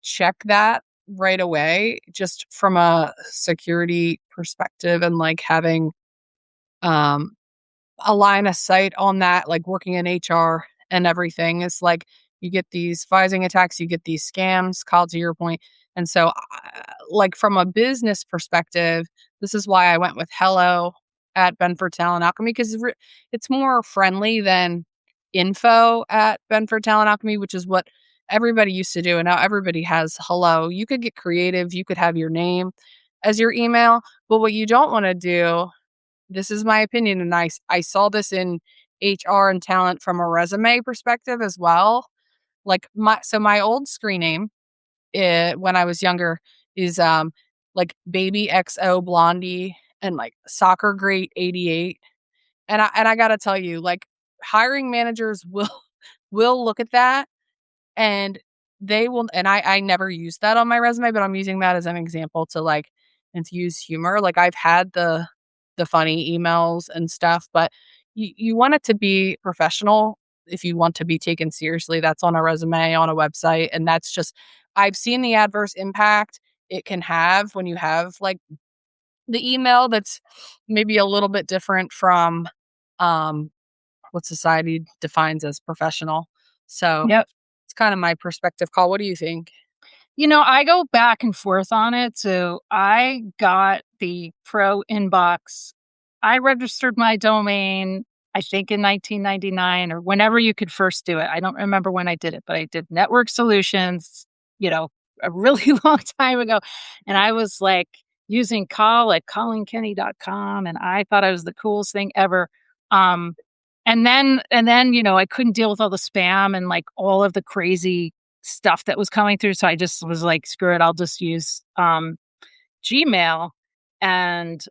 check that right away just from a security perspective and like having um a line of sight on that, like working in HR and everything. It's like you get these phishing attacks, you get these scams, called to your point. And so, like from a business perspective, this is why I went with hello at Benford Talent Alchemy because it's more friendly than info at Benford Talent Alchemy, which is what everybody used to do. And now everybody has hello. You could get creative, you could have your name as your email, but what you don't want to do, this is my opinion, and I saw this in HR and talent from a resume perspective as well. Like my old screen name, when I was younger is, like Baby XO Blondie and, like, Soccer Great 88, and I gotta tell you, like, hiring managers will will look at that and they will, and I never used that on my resume, but I'm using that as an example to, like, infuse humor. Like, I've had the funny emails and stuff, but you want it to be professional if you want to be taken seriously. That's on a resume, on a website, and that's just I've seen the adverse impact it can have when you have, like, the email that's maybe a little bit different from, um, what society defines as professional. So it? it's kind of my perspective call. What do you think? I go back and forth on it. So I got the pro inbox. I registered my domain, I think in 1999 or whenever you could first do it. I don't remember when I did it, but I did Network Solutions, a really long time ago. And I was like using call at colleenkenny.com and I thought I was the coolest thing ever. Um, And then, I couldn't deal with all the spam and like all of the crazy stuff that was coming through. So I just was like, screw it, I'll just use Gmail. And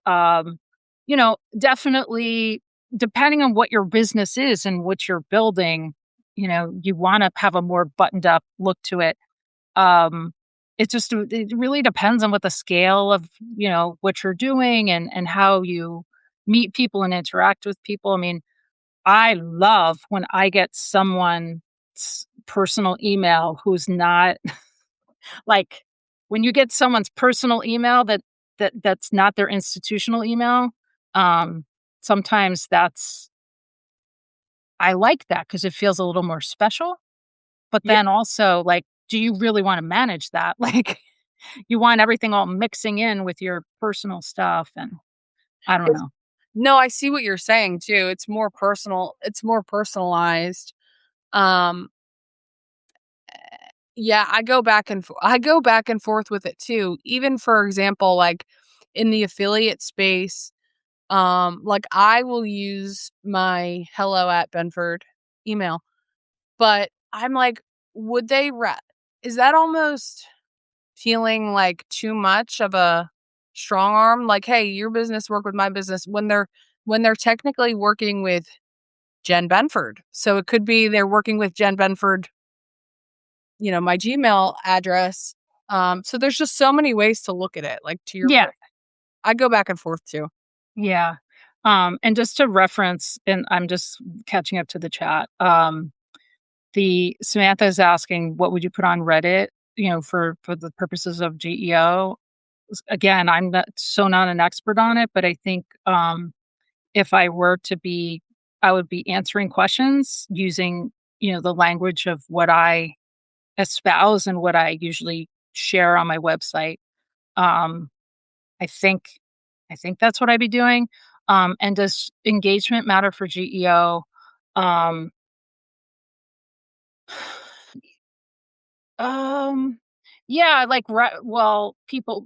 definitely depending on what your business is and what you're building, you want to have a more buttoned up look to it. Um, it really depends on what the scale of, what you're doing and how you meet people and interact with people. I mean, I love when I get someone's personal email who's not like when you get someone's personal email that's not their institutional email. um, Sometimes that's I like that because it feels a little more special, but Yeah. then also, like, do you really wanna manage that? Like, you want everything all mixing in with your personal stuff, and I don't It's know. No, I see what you're saying too. It's more personal. It's more personalized. Um, yeah, I go back and forth with it too. Even for example, like in the affiliate space, like I will use my hello at Benford email, but I'm like, would they is that almost feeling like too much of a strong arm? Like, hey, your business work with my business when they're technically working with Jen Benford. So it could be they're working with Jen Benford, my Gmail address. So there's just so many ways to look at it. Like to your Yeah, point, I go back and forth too. yeah. And just to reference, and I'm just catching up to the chat. The Samantha is asking, what would you put on Reddit, for the purposes of GEO? Again, I'm not an expert on it, but I think if I were to be, I would be answering questions using, the language of what I espouse and what I usually share on my website. Um, I think, I think that's what I'd be doing. And does engagement matter for GEO? Um, um, yeah, like, well, people,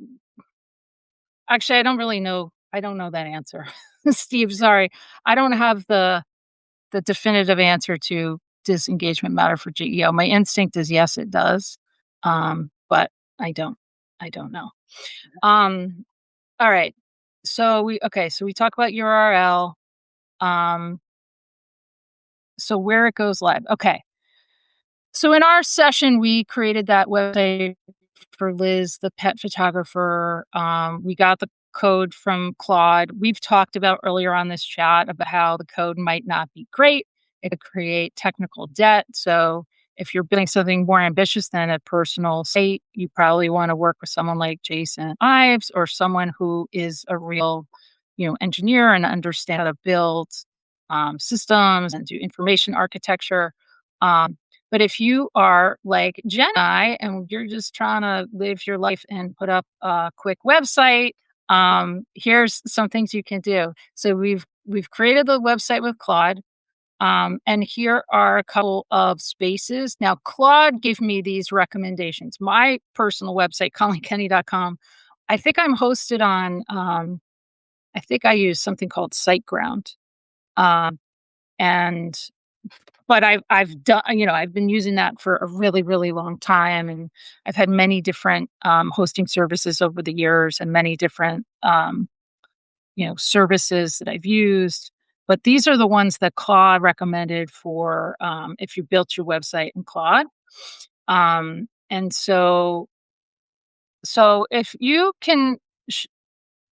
actually, I don't really know. I don't know that answer. Steve, sorry. I don't have the definitive answer to does engagement matter for GEO. My instinct is yes, it does. But I don't I don't know. Um, all right. So we talk about URL. Um, so where it goes live. Okay. So in our session, we created that website for Liz, the pet photographer. We got the code from Claude. We've talked about earlier on this chat about how the code might not be great. It could create technical debt. So if you're building something more ambitious than a personal site, you probably want to work with someone like Jason Ives or someone who is a real, engineer and understand how to build systems and do information architecture. But if you are like Jen and I, and you're just trying to live your life and put up a quick website, here's some things you can do. So we've created the website with Claude, and here are a couple of spaces. Now, Claude gave me these recommendations. My personal website, ColleenKenny.com. I think I'm hosted on. I think I use something called SiteGround, um, and but I've done, I've been using that for a really, really long time, and I've had many different, hosting services over the years and many different, services that I've used, but these are the ones that Claude recommended for, if you built your website in Claude. And so if you can sh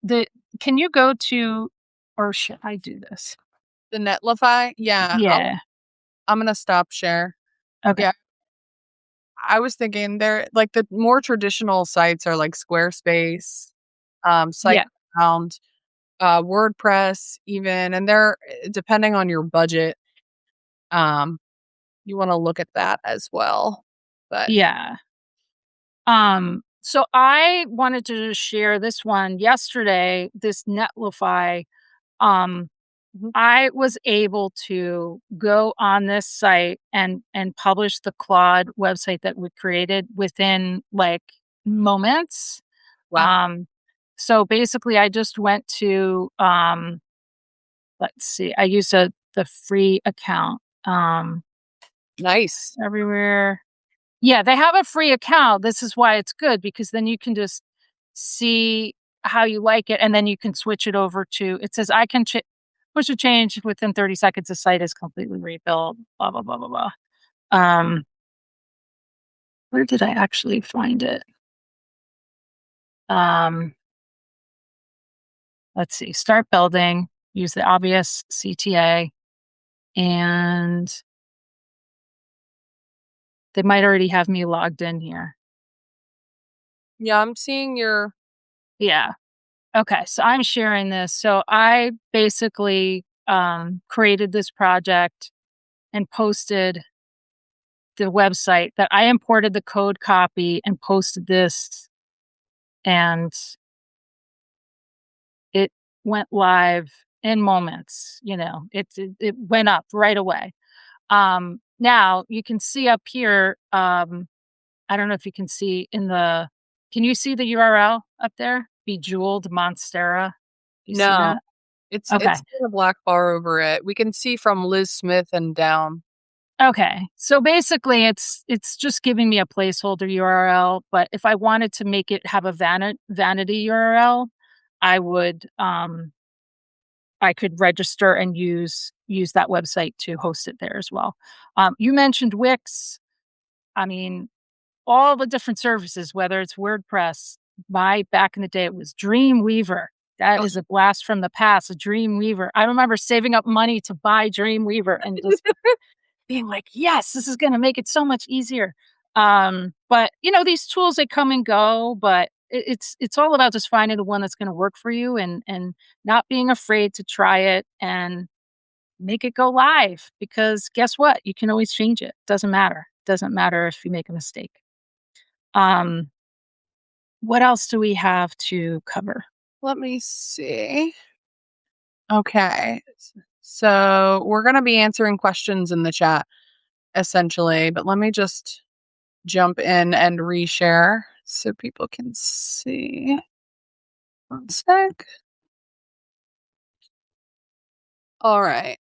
the can you go to, or should I do this? The Netlify, yeah, Yeah. I'm gonna stop share. Okay. Yeah, I was thinking they're like the more traditional sites are like Squarespace, Yeah. SiteGround, WordPress even, and they're depending on your budget, um, you wanna look at that as well. But Yeah. So I wanted to share this one yesterday, this Netlify. Um, Mhm. I was able to go on this site and publish the Claude website that we created within like moments. Wow. Um, so basically I just went to let's see, I used a the free account. Nice. Everywhere. Yeah, they have a free account. This is why it's good because then you can just see how you like it, and then you can switch it over to it says, "I can push a change within 30 seconds. The site is completely rebuilt." Blah blah blah blah blah. Um, where did I actually find it? Um, let's see. Start building. Use the obvious CTA, and they might already have me logged in here. Yeah, I'm seeing your Yeah. Okay, so I'm sharing this. So I basically created this project and posted the website that I imported the code copy and posted this, and it went live in moments. It went up right away. Now you can see up here. I don't know if you can see Can you see the URL up there? Bejeweled Monstera. You see no. that? It's Okay. got a black bar over it. We can see from Liz Smith and down. Okay. So basically it's just giving me a placeholder URL, but if I wanted to make it have a vanity URL, I would I could register and use that website to host it there as well. You mentioned Wix. I mean, all the different services, whether it's WordPress, back in the day it was Dreamweaver. That Oh, is a blast from the past, a Dreamweaver. I remember saving up money to buy Dreamweaver and just being like, "Yes, this is gonna make it so much easier." But, these tools, they come and go, but it's all about just finding the one that's gonna work for you and not being afraid to try it and make it go live because guess what? You can always change it. Doesn't matter. Doesn't matter if you make a mistake. Um, what else do we have to cover? let me see. Okay. So we're going to be answering questions in the chat essentially, but let me just jump in and reshare so people can see. One sec. All right.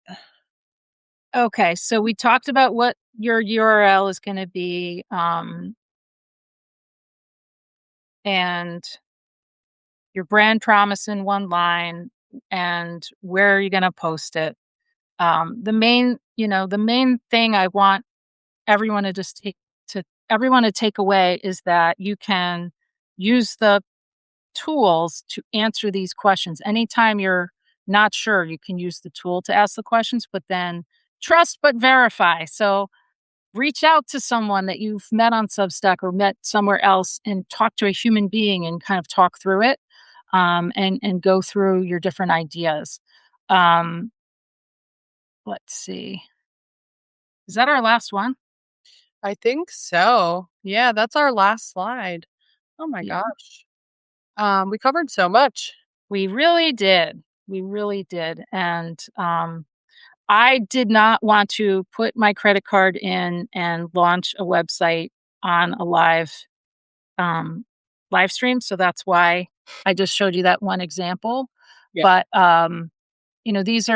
Okay, so we talked about what your URL is gonna be, and your brand promise in one line and where you're gonna post it. The main thing I want everyone to just take away is that you can use the tools to answer these questions. Anytime you're not sure, you can use the tool to ask the questions, but then trust but verify. So reach out to someone that you've met on Substack or met somewhere else and talk to a human being and kind of talk through it, and go through your different ideas. Um, let's see. Is that our last one? I think so. Yeah, that's our last slide. Oh my Yeah, gosh. We covered so much. we really did. We really did. And I did not want to put my credit card in and launch a website on a um, live stream. So that's why I just showed you that one example. Yeah. But these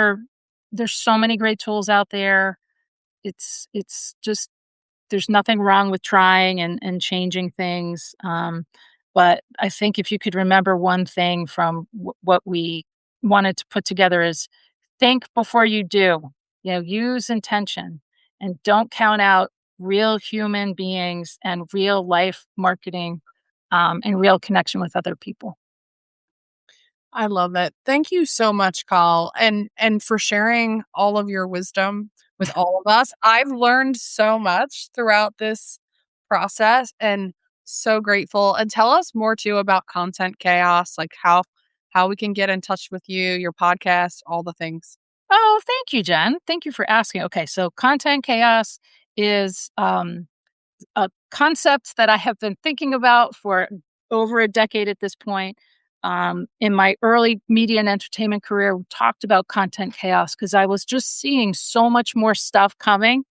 there's so many great tools out there. It's just there's nothing wrong with trying and changing things. But I think if you could remember one thing from what we wanted to put together is think before you do. Use intention and don't count out real human beings and real life marketing, and real connection with other people. I love it. Thank you so much, Carl, and for sharing all of your wisdom with all of us. I've learned so much throughout this process and so grateful. And tell us more too about Content Chaos, like how we can get in touch with you, your podcast, all the things. Oh, thank you, Jen. Thank you for asking. Okay, so content chaos is a concept that I have been thinking about for over a decade at this point. in my early media and entertainment career, we talked about content chaos because I was just seeing so much more stuff coming,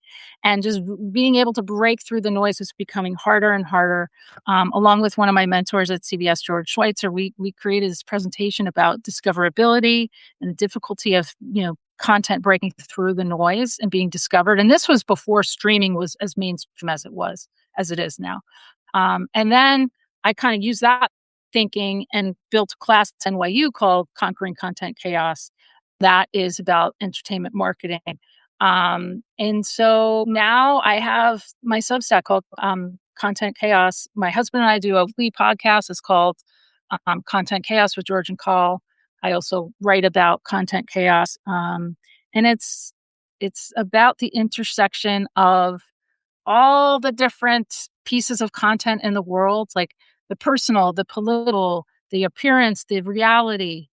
and just being able to break through the noise was becoming harder and harder. Along with one of my mentors at CBS, George Schweitzer, we created this presentation about discoverability and the difficulty of content breaking through the noise and being discovered. And this was before streaming was as mainstream as it is now. And then I kind of used that thinking and built a class at NYU called Conquering Content Chaos that is about entertainment marketing. And so now I have my Substack called Content Chaos. My husband and I do a weekly podcast. It's called Content Chaos with George and Call. I also write about content chaos, and it's about the intersection of all the different pieces of content in the world, like the personal, the political, the appearance, the reality.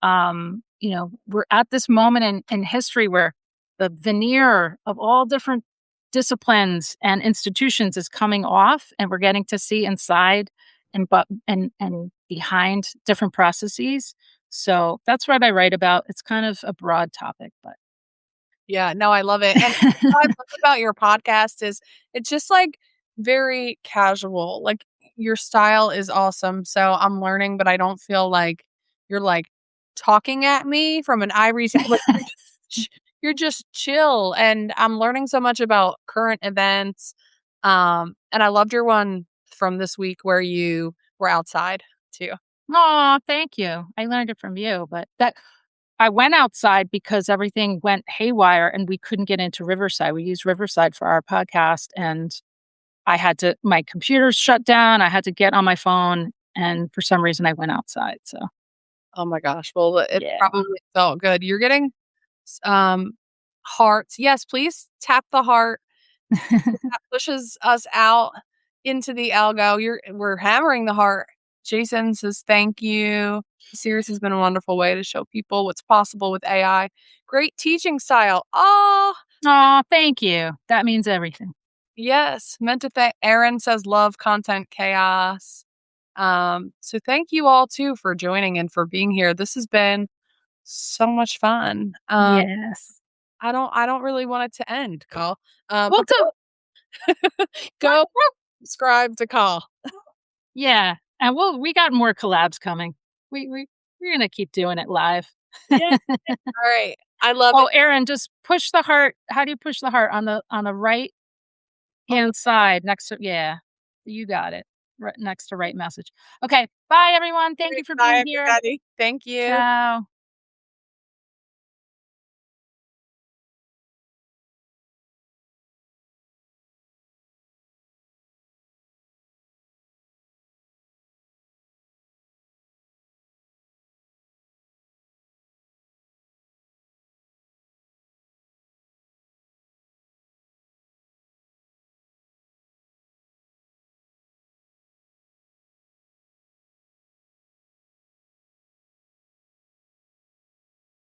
We're at this moment in history where the veneer of all different disciplines and institutions is coming off, and we're getting to see inside and behind different processes. So that's what I write about. It's kind of a broad topic, but Yeah, no, I love it, and what I love about your podcast is it's just, like, very casual, like, your style is awesome, so I'm learning, but I don't feel like you're, like, talking at me from an ivory tower, like, ch you're just chill, and I'm learning so much about current events, and I loved your one from this week where you were outside too. aw, thank you. I learned it from you, but that I went outside because everything went haywire and we couldn't get into Riverside. We use Riverside for our podcast, and my computer shut down. I had to get on my phone, and for some reason I went outside. So, Oh my gosh, well, it yeah. probably felt good. You're getting hearts. Yes, please tap the heart. That pushes us out into the algo. We're hammering the heart. Jason says, "Thank you. The series has been a wonderful way to show people what's possible with AI. Great teaching style." Oh, Aw, thank you. That means everything. yes. Meant to thank Aaron says, "Love content chaos." So thank you all too for joining and for being here. This has been so much fun. Yes. I don't really want it to end, Call. Well, But go subscribe to Call. yeah, and we got more collabs coming. We're gonna keep doing it live. Yeah. All right. I love Oh, it. Aaron, just push the heart. How do you push the heart? On the right On the hand side next to, yeah, you got it. Right next to right message. Okay, bye everyone. Thank you for Bye, being here. everybody. Thank you. Ciao.